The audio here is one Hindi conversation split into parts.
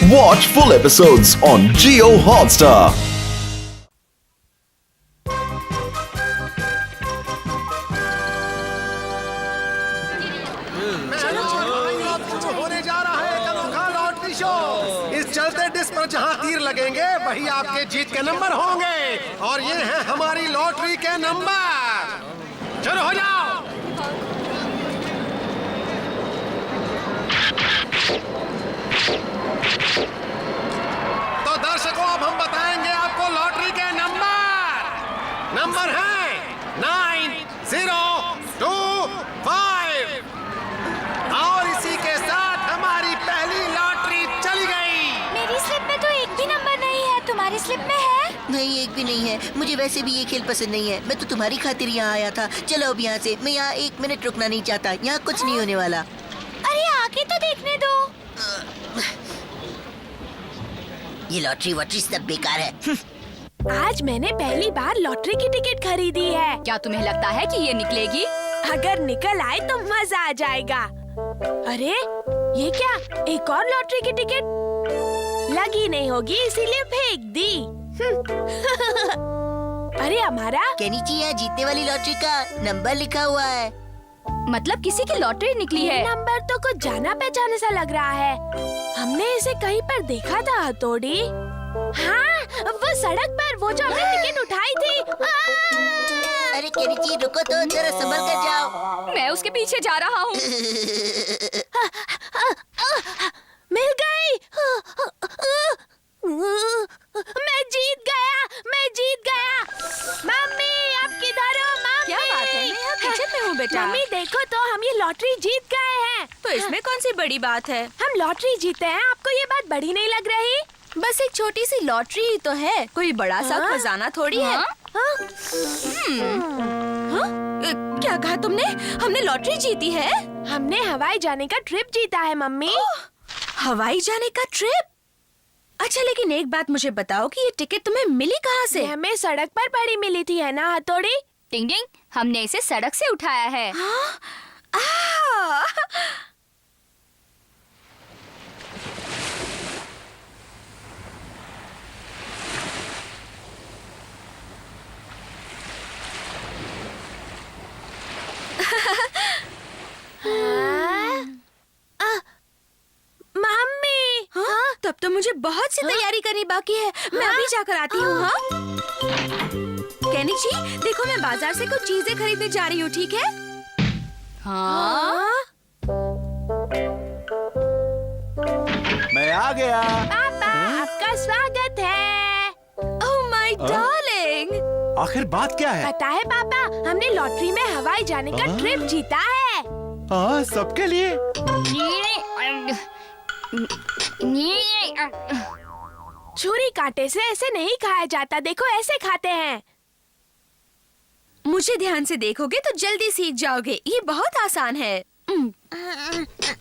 Watch full episodes on Jio Hotstar. होने जा रहा है एक अनोखा लॉटरी शो। इस चलते डिस्क पर जहां तीर लगेंगे वही आपके जीत के नंबर होंगे और ये है हमारी लॉटरी के नंबर। शुरू हो जाओ। तो दर्शकों अब हम बताएंगे आपको लॉटरी के नंबर है 9025 और इसी के साथ हमारी पहली लॉटरी चली गई। मेरी स्लिप में तो एक भी नंबर नहीं है, तुम्हारी स्लिप में है? नहीं, एक भी नहीं है। मुझे वैसे भी ये खेल पसंद नहीं है। मैं तो तुम्हारी खातिर यहाँ आया था। चलो अब यहाँ से। मैं यहाँ 1 मिनट रुकना नहीं चाहता। यहाँ कुछ नहीं होने वाला। अरे आके तो देखने दो। ये लॉटरी वॉटरी सब बेकार है। आज मैंने पहली बार लॉटरी की टिकट खरीदी है। क्या तुम्हें लगता है कि ये निकलेगी? अगर निकल आए तो मजा आ जाएगा। अरे ये क्या, एक और लॉटरी की टिकट? लगी नहीं होगी इसीलिए फेंक दी। अरे हमारा केनिची, यहाँ जीतने वाली लॉटरी का नंबर लिखा हुआ है। मतलब किसी की लॉटरी निकली है। नंबर तो कुछ जाना पहचाने सा लग रहा है। हमने इसे कहीं पर देखा था हथौड़ी। हाँ, वो सड़क पर वो जो हमने टिकट उठाई थी। अरे केनिची रुको तो, जरा संभल कर जाओ। मैं उसके पीछे जा रहा हूँ। मिल गई। मैं जीत गया। मम्मी आप किधर हो? मम्मी क्या बात है, मैं यहाँ पीछे में हूँ बेटा। मम्मी देखो तो, हम ये लॉटरी जीत गए हैं। तो इसमें कौन सी बड़ी बात है? हम लॉटरी जीते हैं, आपको ये बात बड़ी नहीं लग रही? बस एक छोटी सी लॉटरी ही तो है, कोई बड़ा सा खजाना थोड़ी है। क्या कहा तुमने? हमने लॉटरी जीती है? हमने हवाई जाने का ट्रिप जीता है मम्मी। हवाई जाने का ट्रिप? अच्छा, लेकिन एक बात मुझे बताओ कि ये टिकट तुम्हें मिली कहाँ से? ये हमें सड़क पर पड़ी मिली थी, है ना हथौड़ी? टिंग टिंग, हमने इसे सड़क से उठाया है। मम्मी तब तो मुझे बहुत सी तैयारी करनी बाकी है। मैं अभी जाकर आती हूँ। हाँ केनिची, देखो मैं बाजार से कुछ चीजें खरीदने जा रही हूँ, ठीक है? हाँ। मैं आ गया। पापा आपका स्वागत है। Oh my darling. आखिर बात क्या है? पता है पापा, हमने लॉटरी में हवाई जाने का ट्रिप जीता है। हाँ, सबके लिए। छुरी कांटे से ऐसे नहीं खाया जाता, देखो ऐसे खाते हैं। मुझे ध्यान से देखोगे तो जल्दी सीख जाओगे। ये बहुत आसान है।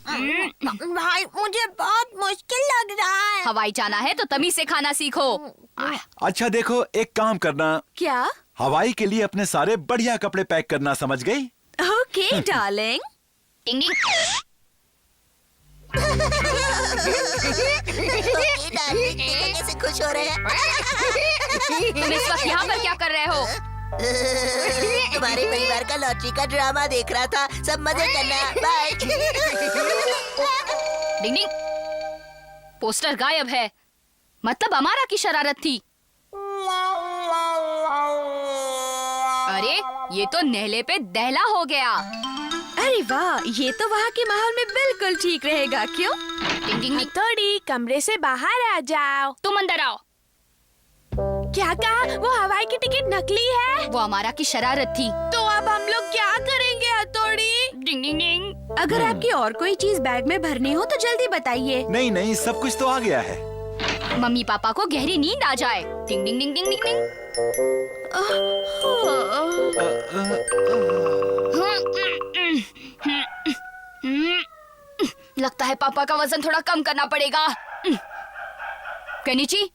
भाई मुझे बहुत मुश्किल लग रहा है। हवाई जाना है तो तमीज से खाना सीखो। अच्छा देखो, एक काम करना, क्या? हवाई के लिए अपने सारे बढ़िया कपड़े पैक करना, समझ गई? Okay darling. टिंग टिंग। कैसे खुश हो रहे हैं? तुम इस वक्त यहाँ पर क्या कर रहे हो? तुम्हारे परिवार का लॉटरी का ड्रामा देख रहा था। सब मजे करना। बाय। डिंग डिंग। पोस्टर गायब है, मतलब अमारा की शरारत थी। अरे ये तो नेहले पे दहला हो गया। अरे वाह, ये तो वहाँ के माहौल में बिल्कुल ठीक रहेगा। क्यों? डिंग डिंग डिंग। हथौड़ी कमरे से बाहर आ जाओ। तुम अंदर आओ। क्या कहा? वो हवाई की टिकट नकली है? वो अमारा की शरारत थी। तो अब हम लोग क्या करेंगे हथौड़ी? डिंग डिंग डिंग। अगर आपकी और कोई चीज बैग में भरनी हो तो जल्दी बताइए। नहीं नहीं, सब कुछ तो आ गया है। मम्मी पापा को गहरी नींद आ जाए। डिंग डिंग डिंग डिंग डिंग डिंग। लगता है पापा का वजन थोड़ा कम करना पड़ेगा। केनिची,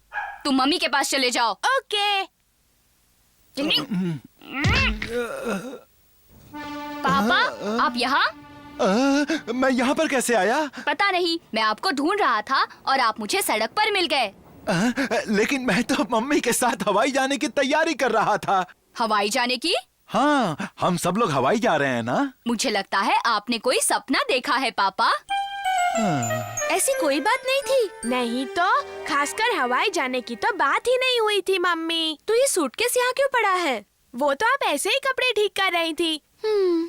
तुम मम्मी के पास चले जाओ। ओके। पापा आप यहाँ? मैं यहाँ पर कैसे आया? पता नहीं, मैं आपको ढूंढ रहा था और आप मुझे सड़क पर मिल गए। लेकिन मैं तो मम्मी के साथ हवाई जाने की तैयारी कर रहा था। हवाई जाने की? हाँ, हम सब लोग हवाई जा रहे हैं ना। मुझे लगता है आपने कोई सपना देखा है पापा। ऐसी कोई बात नहीं थी। नहीं तो खासकर हवाई जाने की तो बात ही नहीं हुई थी मम्मी। तो ये सूटकेस यहाँ क्यों पड़ा है? वो तो आप ऐसे ही कपड़े ठीक कर रही थी।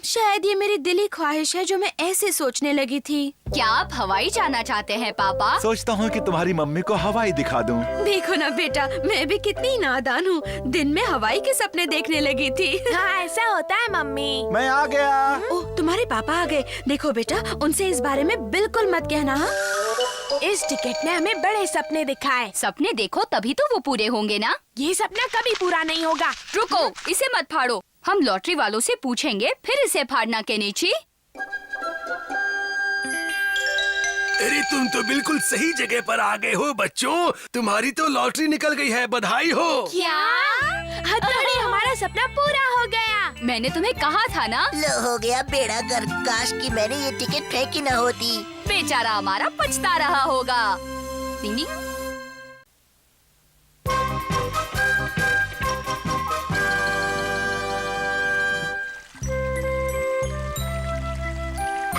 शायद ये मेरी दिली ख्वाहिश है जो मैं ऐसे सोचने लगी थी। क्या आप हवाई जाना चाहते हैं पापा? सोचता हूँ कि तुम्हारी मम्मी को हवाई दिखा दूँ। देखो ना बेटा, मैं भी कितनी नादान हूँ। दिन में हवाई के सपने देखने लगी थी। हाँ, ऐसा होता है मम्मी। मैं आ गया। ओह, तुम्हारे पापा आ गए। देखो बेटा, उनसे इस बारे में बिल्कुल मत कहना। इस टिकट ने हमें बड़े सपने दिखाए। सपने देखो तभी तो वो पूरे होंगे ना। ये सपना कभी पूरा नहीं होगा। रुको, इसे मत फाड़ो। हम लॉटरी वालों से पूछेंगे, फिर इसे फाड़ना केनिची। अरे तुम तो बिल्कुल सही जगह पर आ गए हो बच्चों। तुम्हारी तो लॉटरी निकल गई है, बधाई हो। क्या? हथौड़ी, हमारा सपना पूरा हो गया। मैंने तुम्हें कहा था ना। लो हो गया बेड़ा गर्क। काश कि मैंने ये टिकट फेंकी न होती। बेचारा हमारा पछता रहा होगा। डिंग डिंग।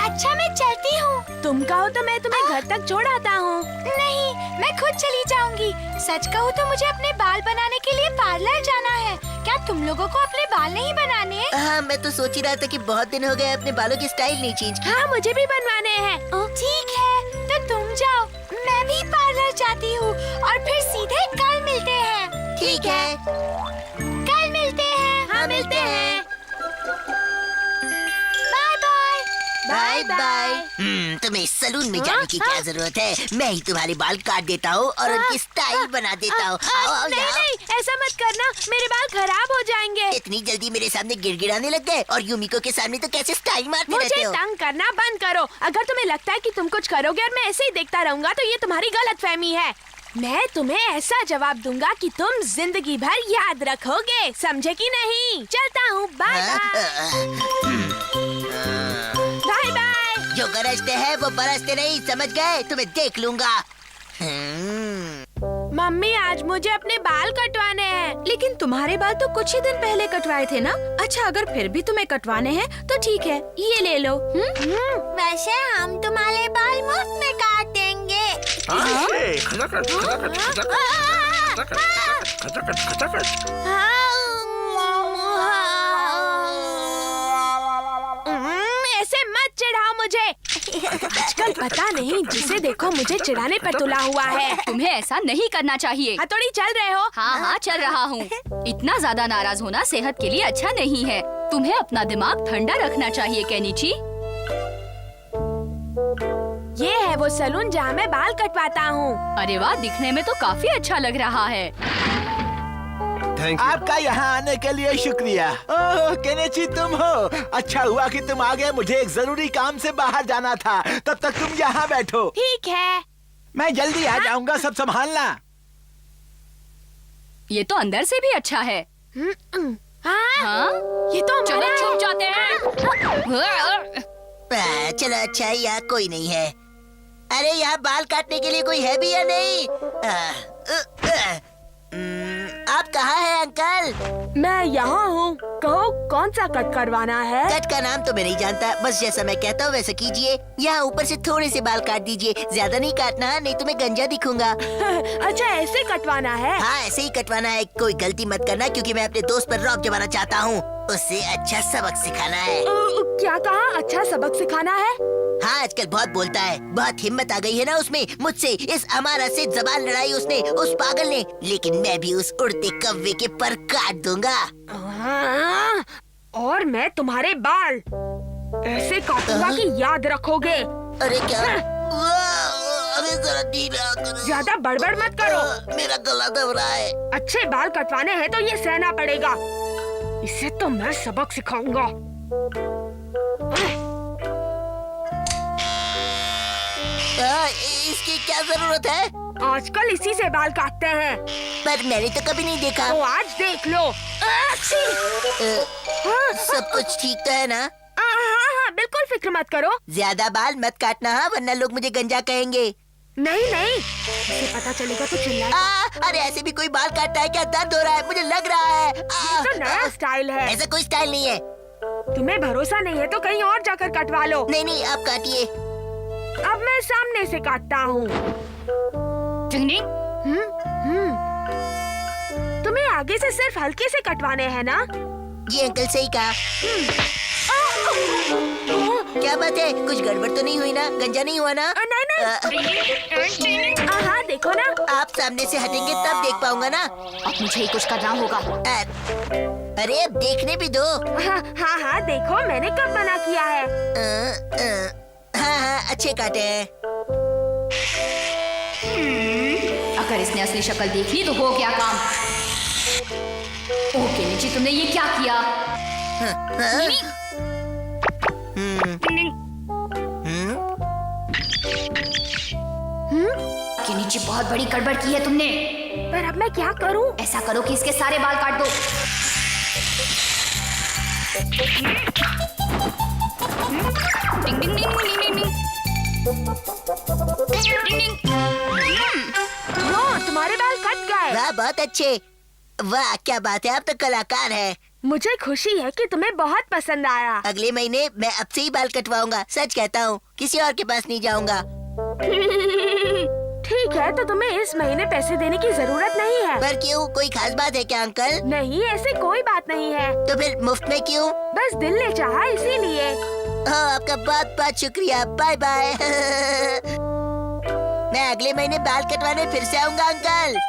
अच्छा, मैं चलती हूँ। तुम कहो तो मैं तुम्हें घर तक छोड़ आता हूँ। नहीं, मैं खुद चली जाऊंगी। सच कहूँ तो मुझे अपने बाल बनाने के लिए पार्लर जाना है। क्या तुम लोगों को अपने बाल नहीं बनाने? हाँ, मैं तो सोच ही रहा था कि बहुत दिन हो गए अपने बालों की स्टाइल नहीं चेंज की। हाँ, मुझे भी बनवाने हैं। ठीक है, तो तुम जाओ, मैं भी पार्लर जाती हूँ और फिर सीधे कल मिलते हैं। ठीक है, कल मिलते हैं। हाँ, मिलते हैं। Bye bye. Bye bye. तुम्हें सलून में जाने की क्या जरूरत है? मैं ही तुम्हारे बाल काट देता हूँ और उनकी स्टाइल बना देता हूँ। आओ, आओ, नहीं यहाँ। नहीं, ऐसा मत करना, मेरे बाल खराब हो जाएंगे। इतनी जल्दी मेरे सामने गिड़गिड़ाने लग गए और यूमिको के सामने तो कैसे स्टाइल मारते रहते मुझे हो? तंग करना बंद करो। अगर तुम्हें लगता है कि तुम कुछ करोगे और मैं ऐसे ही देखता रहूंगा तो ये तुम्हारी गलतफहमी है। मैं तुम्हें ऐसा जवाब दूंगा कि तुम जिंदगी भर याद रखोगे, समझे कि नहीं? चलता हूँ, बाय बाय बाय। जो गरजते हैं वो बरसते नहीं, समझ गए? तुम्हें देख लूंगा। मम्मी, आज मुझे अपने बाल कटवाने हैं। लेकिन तुम्हारे बाल तो कुछ ही दिन पहले कटवाए थे ना? अच्छा, अगर फिर भी तुम्हें कटवाने हैं तो ठीक है, ये ले लो। वैसे हम तुम्हारे बाल मुफ्त में काट देंगे। ऐसे मत चिढ़ाओ मुझे। आजकल पता नहीं जिसे देखो मुझे चिढ़ाने पर तुला हुआ है। तुम्हें ऐसा नहीं करना चाहिए। हथौड़ी, चल रहे हो? हाँ हाँ, चल रहा हूँ। इतना ज्यादा नाराज होना सेहत के लिए अच्छा नहीं है। तुम्हें अपना दिमाग ठंडा रखना चाहिए केनिची। ये है वो सलून जहाँ मैं बाल कटवाता हूँ। अरे वाह, दिखने में तो काफी अच्छा लग रहा है। आपका यहाँ आने के लिए शुक्रिया। ओह केनिची, तुम हो? अच्छा हुआ कि तुम आ गए। मुझे एक जरूरी काम से बाहर जाना था। तब तक तुम यहाँ बैठो। ठीक है। मैं जल्दी आ जाऊंगा, सब संभालना। ये तो अंदर से भी अच्छा है। हाँ? ये तो चलो हमारा छुप जाते हैं। चलो अच्छा, यहाँ कोई नहीं है। अरे यहाँ बाल काटने के लिए कोई है भी या नहीं? आप कहाँ हैं अंकल? मैं यहाँ हूँ। कहो, कौन सा कट करवाना है? कट का नाम तो मैं नहीं जानता, बस जैसा मैं कहता हूँ वैसा कीजिए। यहाँ ऊपर से थोड़े से बाल काट दीजिए, ज्यादा नहीं काटना, नहीं तो मैं गंजा दिखूंगा। अच्छा, ऐसे कटवाना है? हाँ, ऐसे ही कटवाना है। कोई गलती मत करना, क्योंकि मैं अपने दोस्त पर रॉक जमाना चाहता हूँ। उसे अच्छा सबक सिखाना है। क्या कहा? अच्छा सबक सिखाना है? हाँ, आजकल बहुत बोलता है। बहुत हिम्मत आ गई है ना उसमें। मुझसे इस अमारा से जबान लड़ाई उसने, उस पागल ने। लेकिन मैं भी उस उड़ते कौवे के पर काट दूंगा। और मैं तुम्हारे बाल ऐसे काटूंगा कि याद रखोगे। अरे क्या? अरे जरा धीरे करो। ज्यादा बड़बड़ मत करो। मेरा गला दब रहा है। अच्छे बाल कटवाने हैं तो ये सहना पड़ेगा। इसे तो मैं सबक सिखाऊंगा। इसकी क्या जरूरत है? आजकल इसी से बाल काटते हैं। पर मैंने तो कभी नहीं देखा। तो आज देख लो। सब कुछ ठीक तो है ना? हाँ हाँ, बिल्कुल बिल्कुल फिक्र मत करो। ज्यादा बाल मत काटना हाँ, वरना लोग मुझे गंजा कहेंगे। नहीं नहीं, उसे पता चलेगा तो चिल्लाएगा। अरे ऐसे भी कोई बाल काटता है क्या? दर्द हो रहा है, मुझे लग रहा है। ये तो नया स्टाइल है। ऐसा कोई स्टाइल नहीं है। तुम्हें भरोसा नहीं है तो कहीं और जाकर कटवा लो। नहीं नहीं, आप काटिए। अब मैं सामने से काटता हूँ। तुम्हें आगे से सिर्फ हल्के से कटवाने हैं ना? ये अंकल सही कहा। क्या बात है, कुछ गड़बड़ तो नहीं हुई ना? गंजा नहीं हुआ ना? नहीं। हाँ देखो ना। आप सामने से हटेंगे तब देख पाऊंगा ना। अब मुझे ही कुछ करना होगा। अरे अब देखने भी दो। हाँ देखो मैंने कब मना किया है। हाँ अच्छे काटे हैं। अगर इसने असली शक्ल देख ली तो हो गया काम। ओके नीचे, तुमने ये क्या किया? कि नीचे बहुत बड़ी गड़बड़ की है तुमने। पर अब मैं क्या करूं? ऐसा करो कि इसके सारे बाल काट दो। डिंग डिंग डिंग डिंग डिंग डिंग। डिंग डिंग। तुम्हारे बाल कट गए। वाह बहुत अच्छे। वाह क्या बात है, आप तो कलाकार है। मुझे खुशी है कि तुम्हें बहुत पसंद आया। अगले महीने मैं अब से ही बाल कटवाऊंगा, सच कहता हूँ, किसी और के पास नहीं जाऊंगा। ठीक है, तो तुम्हें इस महीने पैसे देने की जरूरत नहीं है। पर क्यों, कोई खास बात है क्या अंकल? नहीं, ऐसे कोई बात नहीं है। तो फिर मुफ्त में क्यों? बस दिल ने चाहा इसीलिए। आपका बहुत बहुत शुक्रिया, बाय बाय। मैं अगले महीने बाल कटवाने फिर से आऊंगा अंकल।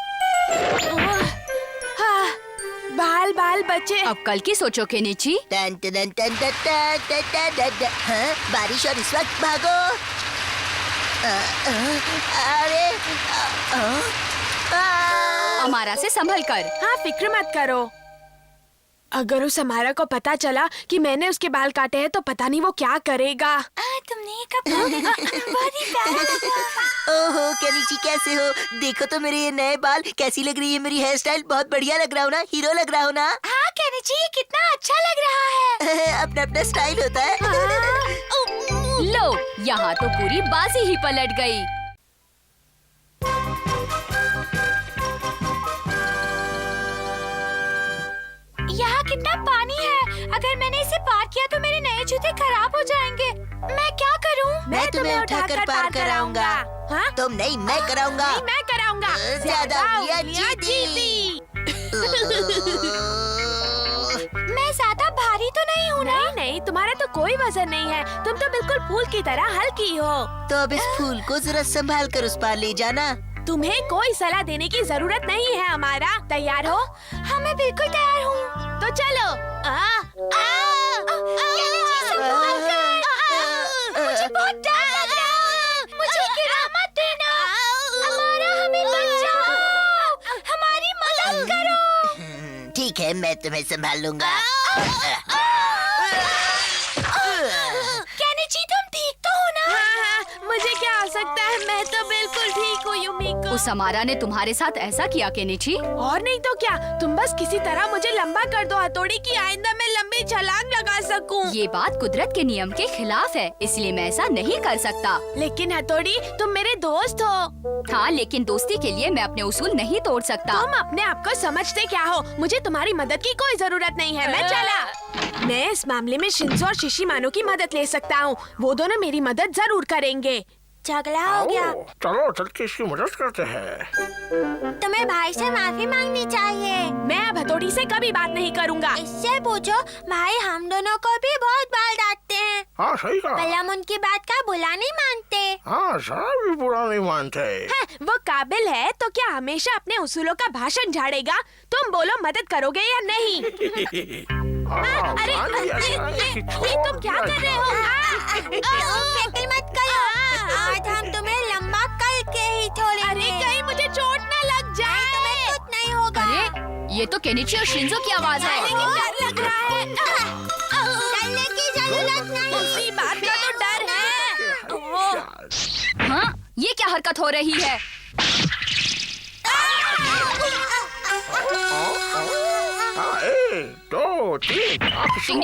बाल बचे। अब कल की सोचो केनिची। टन टन टन टन टन टन टन टन। हाँ, बारिश और इस वक्त भागो। अरे अमारा से संभल कर। हाँ फिक्र मत करो। अगर उस अमारा को पता चला कि मैंने उसके बाल काटे हैं तो पता नहीं वो क्या करेगा। तुमने ये कब बहुत ही प्यारा लगा। ओहो केनिची कैसे हो? देखो तो मेरे ये नए बाल, कैसी लग रही है मेरी हेयर स्टाइल? बहुत बढ़िया लग रहा हूँ ना? हीरो लग रहा हूँ ना? हाँ केनिची, ये कितना अच्छा लग रहा है। अपना अपना स्टाइल होता है। लो, यहाँ तो पूरी बाजी ही पलट गई। यहाँ कितना पानी है। अगर मैंने इसे पार किया तो मेरे नए जूते खराब हो जाएंगे। मैं क्या करूँ? मैं तुम्हें उठाकर पार कराऊंगा। हाँ? तुम नहीं, मैं कराऊंगा। नहीं, मैं कराऊंगा। ज्यादा उंगलियां जीती। मैं ज्यादा भारी तो नहीं हूँ ना? नहीं, तुम्हारा तो कोई वजन नहीं है। तुम तो बिल्कुल फूल की तरह हल्की हो। तो अब इस फूल को जरा संभाल कर उस पार ले जाना। तुम्हें कोई सलाह देने की जरूरत नहीं है हमारा। तैयार हो? हाँ मैं बिल्कुल तैयार हूँ। तो चलो। मुझे बहुत डर लग रहा है। मुझे गिरा मत देना। हमारा हमें बचाओ। हमारी मदद करो। ठीक है, मैं तुम्हें संभाल लूंगा। केनिची तुम ठीक तो हो ना? हाँ, मुझे क्या हो सकता है, मैं तो बिल्कुल ठीक हूँ युमिको। उस अमारा ने तुम्हारे साथ ऐसा किया केनिची? और नहीं तो क्या, तुम बस किसी तरह मुझे लंबा कर दो हथौड़ी की, आइंदा मैं लंबी छलांग लगा सकूं। ये बात कुदरत के नियम के खिलाफ है, इसलिए मैं ऐसा नहीं कर सकता। लेकिन हथौड़ी, तुम मेरे दोस्त हो। हाँ, लेकिन दोस्ती के लिए मैं अपने उसूल नहीं तोड़ सकता। तुम अपने आप को समझते क्या हो? मुझे तुम्हारी मदद की कोई जरूरत नहीं है, मैं चला। मैं इस मामले में शिंजो और शिशिमानो की मदद ले सकता हूँ। वो दोनों मेरी मदद जरूर करेंगे। झगड़ा हो गया। चलो चल के इसकी मदद करते हैं। तुम्हें भाई से माफी मांगनी चाहिए। मैं अब हथौड़ी से कभी बात नहीं करूँगा। इससे पूछो, भाई हम दोनों को भी बहुत बाल डांटते हैं। हाँ सही कहा। पर हम उनकी बात का बुरा नहीं मानते। हाँ जरा भी बुरा नहीं मानते। है, वो काबिल है तो क्या हमेशा अपने उसूलों का भाषण झाड़ेगा? तुम बोलो, मदद करोगे या नहीं? अरे ये तुम क्या कर रहे हो? फिक्र मत करो, आज हम तुम्हें लंबा करके ही छोड़ेंगे। अरे कहीं मुझे चोट न लग जाए। तुम्हें कुछ नहीं होगा। अरे ये तो केनिची और शिंजो की आवाज है। लेकिन डर लग रहा है। डरने की जरूरत नहीं। उसी बात का तो डर है। हाँ, ये क्या हरकत हो रही है? टिंग टिंग,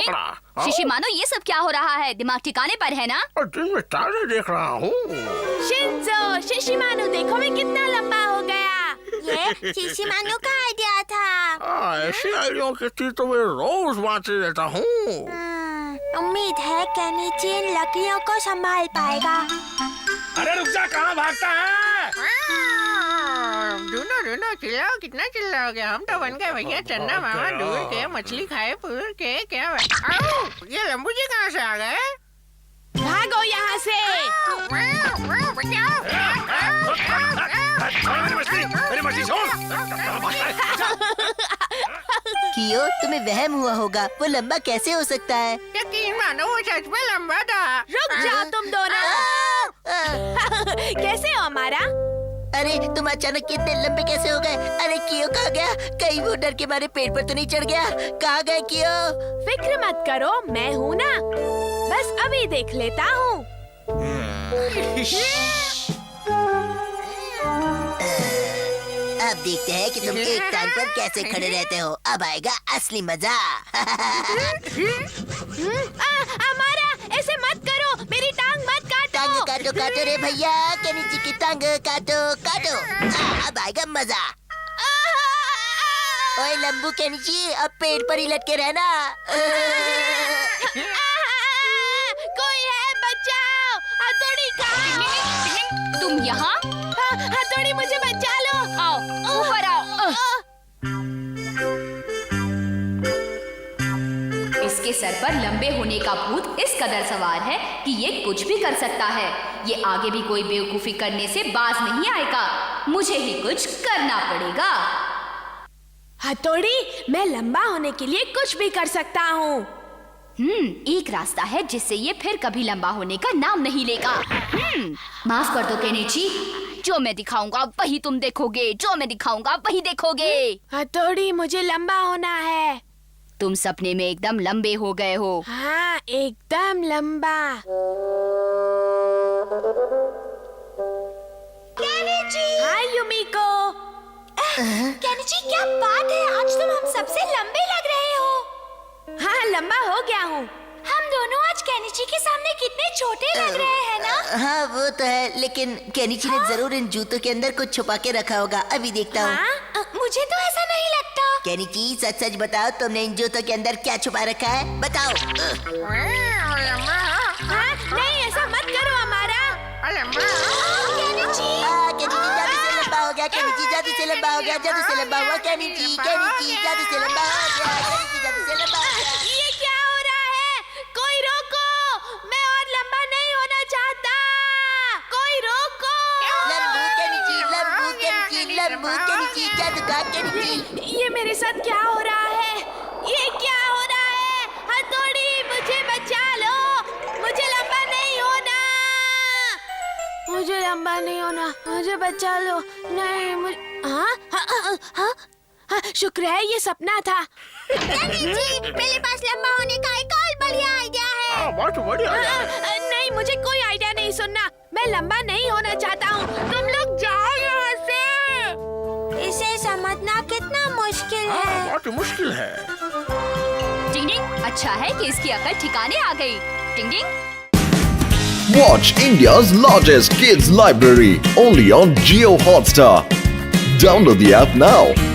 शिशी मानो ये सब क्या हो रहा है? दिमाग ठिकाने पर है ना? दिन में तारे देख रहा हूँ। शिंजो, शिशिमानु देखो मैं कितना लंबा हो गया। ये शिशिमानु का आइडिया था। ऐसी आइडिया की चीज तो मैं रोज बांटते रहता हूँ। उम्मीद है केनिची इन लकड़ियों को संभाल पाएगा। अरे रुक जा, कहाँ भागता है? दूनो चिल्लाओ, कितना चिल्लाओगे? हम तो बन गए भैया चन्ना मामा, दूर के मछली खाए पूर के क्या। ये लंबू जी कहाँ से आ गए? भागो यहाँ से। मेरी मछली छोड़। कियो, तुम्हें वहम हुआ होगा, वो लंबा कैसे हो सकता है? यकीन मानो वो सच में लंबा था। रुक जाओ तुम दोनों। कैसे हो हमारा? अरे तुम अचानक इतने लंबे कैसे हो गए? अरे कियो कहाँ गया? कहीं वो डर के मारे पेड़ पर तो नहीं चढ़ गया? कहाँ गए कियो? फिक्र मत करो, मैं हूँ ना। बस अभी देख लेता हूँ। अब देखते हैं कि तुम एक टांग पर कैसे खड़े रहते हो। अब आएगा असली मजा। हमारा ऐसे मत करो, मेरी टांग मत काटो। टांग काटो काटो रे भैया, केनिची की टांग काटो काटो। अब आएगा मजा। ओए लंबू केनिची, अब पेड़ पर ही लटके रहना। कोई है, बचाओ। हथौड़ी कहाँ? तुम यहाँ? हथौड़ी मुझे बचा लो। आओ, ऊपर आओ। इसके सर पर लंबे होने का भूत इस कदर सवार है कि ये कुछ भी कर सकता है। ये आगे भी कोई बेवकूफी करने से बाज नहीं आएगा। मुझे ही कुछ करना पड़ेगा। हथौड़ी, मैं लंबा होने के लिए कुछ भी कर सकता हूँ। एक रास्ता है जिससे ये फिर कभी लंबा होने का नाम नहीं लेगा। माफ कर दो केनिची, जो मैं दिखाऊंगा वही तुम देखोगे, जो मैं दिखाऊंगा वही देखोगे। हथौड़ी, मुझे लंबा होना है। तुम सपने में एकदम लंबे हो गए हो। हाँ, एकदम लंबा। केनिची! हाय युमिको। केनिची, क्या बात है? आज तुम हम सबसे लंबे लग रहे हो। हाँ, लंबा हो गया हूँ। हम दोनों आज केनिची के सामने कितने छोटे लग रहे हैं ना? हाँ वो तो है, लेकिन केनिची ने जरूर इन जूतों के अंदर कुछ छुपा के रखा होगा। अभी देखता हूँ। मुझे तो ऐसा नहीं लगता। केनिची, सच सच बताओ, तुमने इन जूतों के अंदर क्या छुपा रखा है? बताओ। हाँ, नहीं ऐसा मत करो हमारा। केनिची! केनिची जादू से लंबा हो गया। केनिची जादू से लंबा हो गया। जादू से लंबा हुआ। केनिची केनिची जादू से लंबा हो गया। केनिची जादू से लंबा हो गया। ये क्या हो रहा है? कोई रोको, मैं और लंबा नहीं होना चाहता। कोई रोको। लंबू केनिची, लंबू केनिची, लंबू केनिची, जादू का केनिची। ये मेरे साथ क्या हो रहा है? ये क्या हो रहा है? हथौड़ी, मुझे बचा लो। मुझे लंबा नहीं होना। मुझे लंबा नहीं होना। मुझे बचा लो। नहीं, मुझे हाँ, शुक्र है ये सपना था। केनिची, मेरे पास लंबा होने का एक और बढ़िया आइडिया है। बहुत बढ़िया। नहीं, मुझे कोई आइडिया नहीं सुनना। मैं लंबा नहीं होना चाहता हूँ। तुम लोग जाओ यहाँ से। इसे समझना कितना मुश्किल है। बहुत मुश्किल है। टिंग टिंग, अच्छा है कि इसकी अकल ठिकाने आ गई। टिंग टिंग। Watch India's largest kids library only on Jio Hotstar. Download the app now.